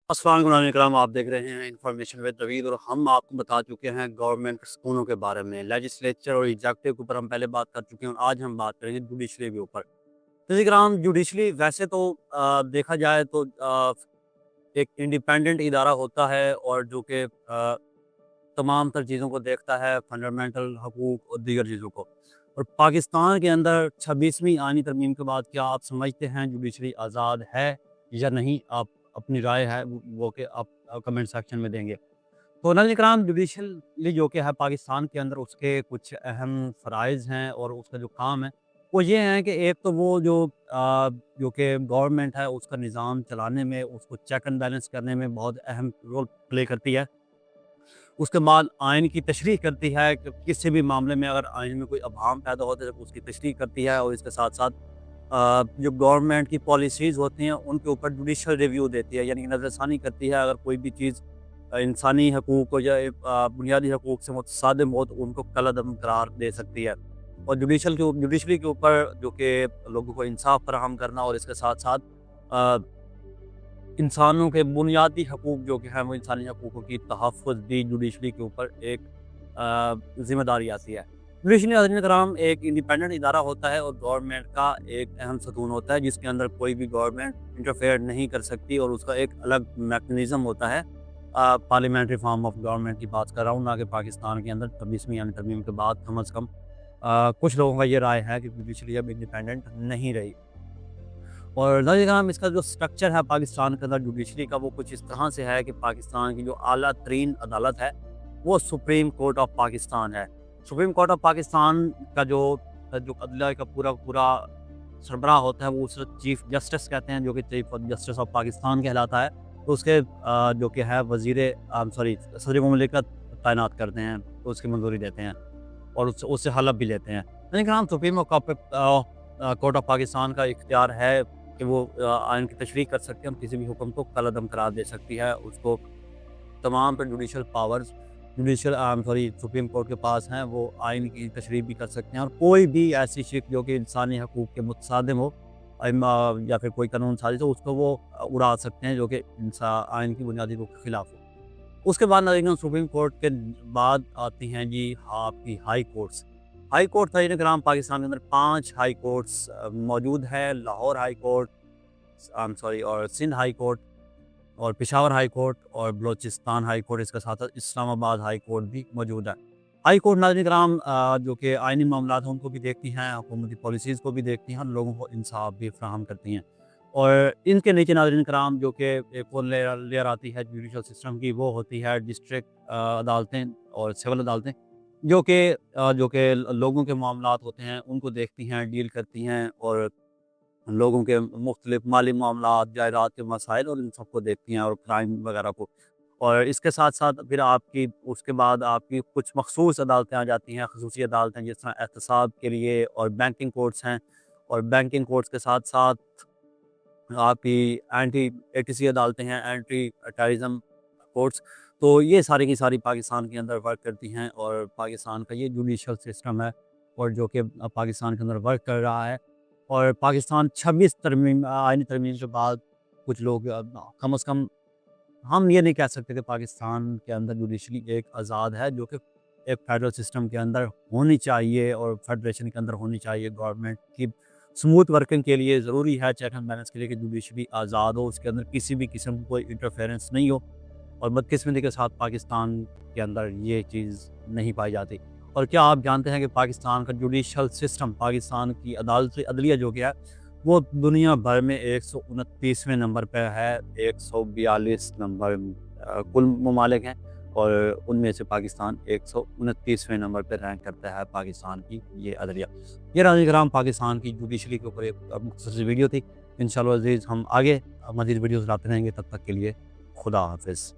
अस्सलाम वालेकुम, आप देख रहे हैं इंफॉर्मेशन विद नवीद और हम आपको बता चुके हैं गवर्नमेंट स्कूलों के बारे में। लेजिस्लेचर और एग्जेक्टिव के ऊपर हम पहले बात कर चुके हैं और आज हम बात करेंगे जुडिशरी के ऊपर। तो इकराम जुडिशरी वैसे तो देखा जाए तो एक इंडिपेंडेंट इदारा होता है और जो कि तमाम तर चीज़ों को देखता है, फंडामेंटल हकूक़ और दीगर चीज़ों को। और पाकिस्तान के अंदर 26वीं आईनी तरमीम के बाद क्या आप समझते हैं जुडिशरी आज़ाद है या नहीं? आप अपनी राय है वो कि आप कमेंट सेक्शन में देंगे। तो नाज़रीन इकराम, जुडिशली जो कि है पाकिस्तान के अंदर उसके कुछ अहम फ़राइज़ हैं और उसका जो काम है वो ये है कि एक तो वो जो कि गवर्नमेंट है उसका निज़ाम चलाने में, उसको चेक एंड बैलेंस करने में बहुत अहम रोल प्ले करती है। उसके बाद आइन की तशरीह करती है कि किसी भी मामले में अगर आइन में कोई अभाम पैदा होता है तो उसकी तशरीह करती है और इसके साथ साथ जो गवर्नमेंट की पॉलिसीज़ होती हैं उनके ऊपर जुडिशल रिव्यू देती है, यानी नज़रसानी करती है। अगर कोई भी चीज़ इंसानी हकूक़ को या बुनियादी हकूक़ से मुतसादिम हो तो उनको कलअदम करार दे सकती है। और जुडिशरी के ऊपर जो कि लोगों को इंसाफ फराहम करना और इसके साथ साथ इंसानों के बुनियादी हकूक़ जो कि हैं वो इंसानी हकूक़ों की तहफ़्फ़ुज़ भी जुडिशरी के ऊपर एक ज़िम्मेदारी आती है। जुडिशरी नाज़रीन कराम एक इंडिपेंडेंट इदारा होता है और गवर्नमेंट का एक अहम सतून होता है जिसके अंदर कोई भी गवर्नमेंट इंटरफेयर नहीं कर सकती और उसका एक अलग मैकेनिज़्म होता है। पार्लियामेंट्री फॉर्म ऑफ गवर्नमेंट की बात कर रहा हूँ, ना कि पाकिस्तान के अंदर 26वीं आईनी तरमीम के बाद कम अज़ कम कुछ लोगों का ये राय है कि जुडिशरी अब इंडिपेंडेंट नहीं रही। और नाज़रीन कराम इसका जो स्ट्रक्चर है पाकिस्तान के अंदर जुडिशरी का वो कुछ इस तरह से है कि पाकिस्तान की जो आला तरीन अदालत है वो सुप्रीम कोर्ट ऑफ पाकिस्तान है। सुप्रीम कोर्ट ऑफ पाकिस्तान का जो अदलिया का पूरा सरबराह होता है वो उस चीफ जस्टिस कहते हैं, जो कि चीफ जस्टिस ऑफ पाकिस्तान कहलाता है। तो उसके जो कि है सदर मुमलिकत तैनात करते हैं, तो उसकी मंजूरी देते हैं और उससे हलफ भी लेते हैं। लेकिन हम सुप्रीम कोर्ट ऑफ पाकिस्तान का इख्तियार है कि वो आइन की तशरीह कर सकते हैं, किसी भी हुक्म को कलअदम करार दे सकती है। उसको तमाम पर जुडिशल पावर्स सुप्रीम कोर्ट के पास हैं, वो आइन की तशरीह भी कर सकते हैं और कोई भी ऐसी शिक जो कि इंसानी हकूक़ के मुतसादिम हो या फिर कोई कानून साजिश हो उसको वो उड़ा सकते हैं जो कि आइन की बुनियादी रूप के ख़िलाफ़ हो। उसके बाद नाज़रीन सुप्रीम कोर्ट के बाद आती हैं जी आपकी हाई कोर्ट्स। हाई कोर्ट नाज़रीन कराम पाकिस्तान के अंदर 5 हाई कोर्ट्स मौजूद है। लाहौर हाई कोर्ट और सिंध हाई कोर्ट और पेशावर हाई कोर्ट और बलूचिस्तान हाई कोर्ट, इसके साथ साथ इस्लामाबाद हाई कोर्ट भी मौजूद है। हाई कोर्ट नाज़रीन कराम जो कि आइनी मामलात हैं उनको भी देखती हैं, हुकूमती पॉलिसीज़ को भी देखती हैं और लोगों को इंसाफ भी फराहम करती हैं। और इनके नीचे नाज़रीन कराम जो कि एक और लेयर आती है जुडिशल सिस्टम की, वो होती है डिस्ट्रिक्ट अदालतें और सिविल अदालतें, जो कि लोगों के मामलात होते हैं उनको देखती हैं, डील करती हैं और लोगों के मुख्तलिफ माली मामलात, जायदाद के मसाइल और इन सबको देखती हैं और क्राइम वगैरह को। और इसके साथ साथ फिर उसके बाद आपकी कुछ मखसूस अदालतें आ जाती हैं, खसूसी अदालतें, जिस तरह एहतसाब के लिए, और बैंकिंग कोर्ट्स हैं। और बैंकिंग कोर्ट्स के साथ साथ आपकी एंटी ATC अदालतें हैं, एंटी टेररिज्म कोर्ट्स। तो ये सारी की सारी पाकिस्तान के अंदर वर्क करती हैं और पाकिस्तान का ये जुडिशल सिस्टम है और जो कि पाकिस्तान के अंदर वर्क कर रहा है। और पाकिस्तान 26 आईनी तरमीम के बाद कुछ लोग कम अज़ कम हम ये नहीं कह सकते कि पाकिस्तान के अंदर जुडिशरी एक आज़ाद है, जो कि एक फेडरल सिस्टम के अंदर होनी चाहिए और फेडरेशन के अंदर होनी चाहिए। गवर्नमेंट की स्मूथ वर्किंग के लिए ज़रूरी है, चेक एंड बैलेंस के लिए, कि जुडिशरी आज़ाद हो, उसके अंदर किसी भी किस्म की कोई इंटरफेरेंस नहीं हो। और बदकिस्मती के साथ पाकिस्तान के अंदर ये चीज़ नहीं पाई जाती। और क्या आप जानते हैं कि पाकिस्तान का जुडिशल सिस्टम, पाकिस्तान की अदलिया जो कि है वो दुनिया भर में 129वें नंबर पर है। 142 नंबर कुल ममालिक हैं और उनमें से पाकिस्तान 129वें नंबर पर रैंक करता है पाकिस्तान की ये अदलिया। ये नाज़रीन कराम पाकिस्तान की जुडिशरी के ऊपर एक मुख्तसर वीडियो थी। इंशाअल्लाह अज़ीज़ हम आगे मज़ीद वीडियोज़ लाते रहेंगे, तब तक के लिए खुदा हाफ़िज़।